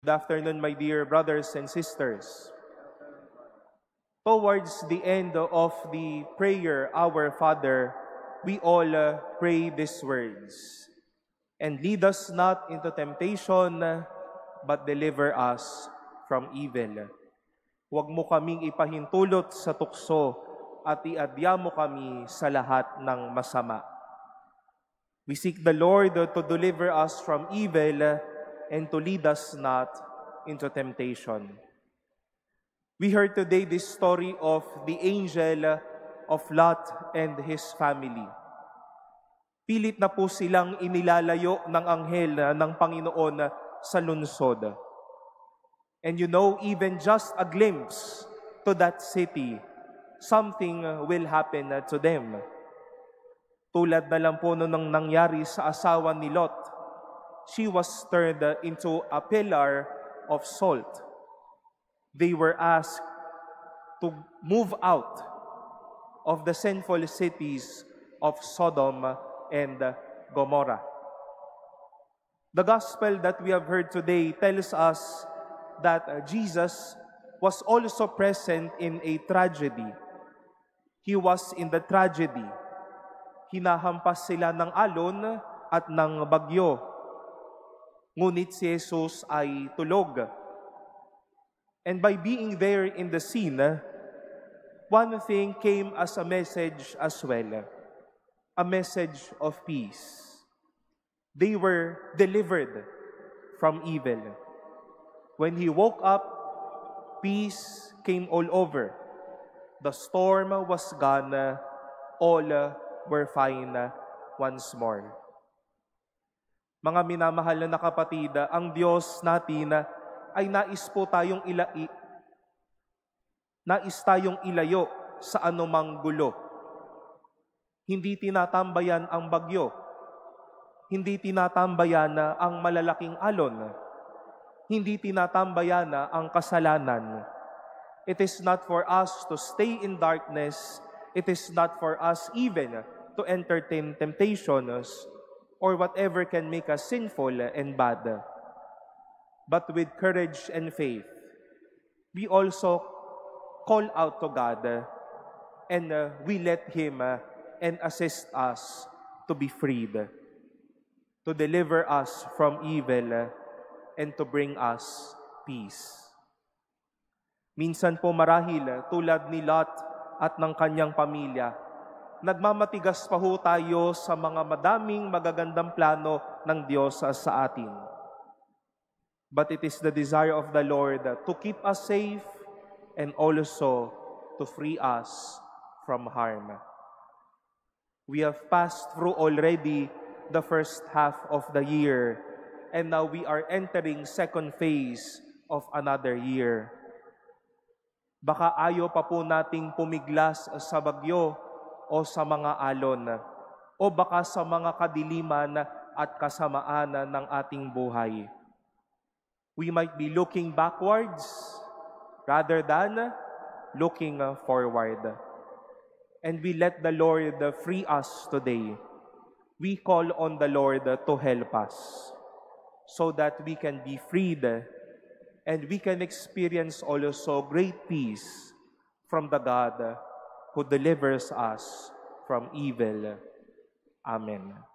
Good afternoon, my dear brothers and sisters. Towards the end of the prayer, Our Father, we all pray these words. And lead us not into temptation, but deliver us from evil. Huwag mo kaming ipahintulot sa tukso at iadya mo kami sa lahat ng masama. We seek the Lord to deliver us from evil and to lead us not into temptation. We heard today this story of the angel of Lot and his family. Pilit na po silang inilalayo ng anghel ng Panginoon sa lungsod. And you know, even just a glimpse to that city, something will happen to them. Tulad na lang po nung nangyari sa asawa ni Lot, she was turned into a pillar of salt. They were asked to move out of the sinful cities of Sodom and Gomorrah. The gospel that we have heard today tells us that Jesus was also present in a tragedy. He was in the tragedy. Hinahampas sila ng alon at ng bagyo. Ngunit si Jesus ay tulog. And by being there in the scene, one thing came as a message as well. A message of peace. They were delivered from evil. When he woke up, peace came all over. The storm was gone. All were fine once more. Mga minamahal na kapatid, ang Diyos natin ay nais tayong ilayo sa anumang gulo. Hindi tinatambayan ang bagyo. Hindi tinatambayan ang malalaking alon. Hindi tinatambayan ang kasalanan. It is not for us to stay in darkness. It is not for us even to entertain temptations or whatever can make us sinful and bad. But with courage and faith, we also call out to God and we let Him and assist us to be freed, to deliver us from evil, and to bring us peace. Minsan po marahil, tulad ni Lot at ng kanyang pamilya, nagmamatigas pa ho tayo sa mga madaming magagandang plano ng Diyos sa atin. But it is the desire of the Lord to keep us safe and also to free us from harm. We have passed through already the first half of the year, and now we are entering second phase of another year. Baka ayaw pa po nating pumiglas sa bagyo o sa mga alon, o baka sa mga kadiliman at kasamaan ng ating buhay. We might be looking backwards rather than looking forward. And we let the Lord free us today. We call on the Lord to help us so that we can be freed and we can experience also great peace from the God who delivers us from evil. Amen.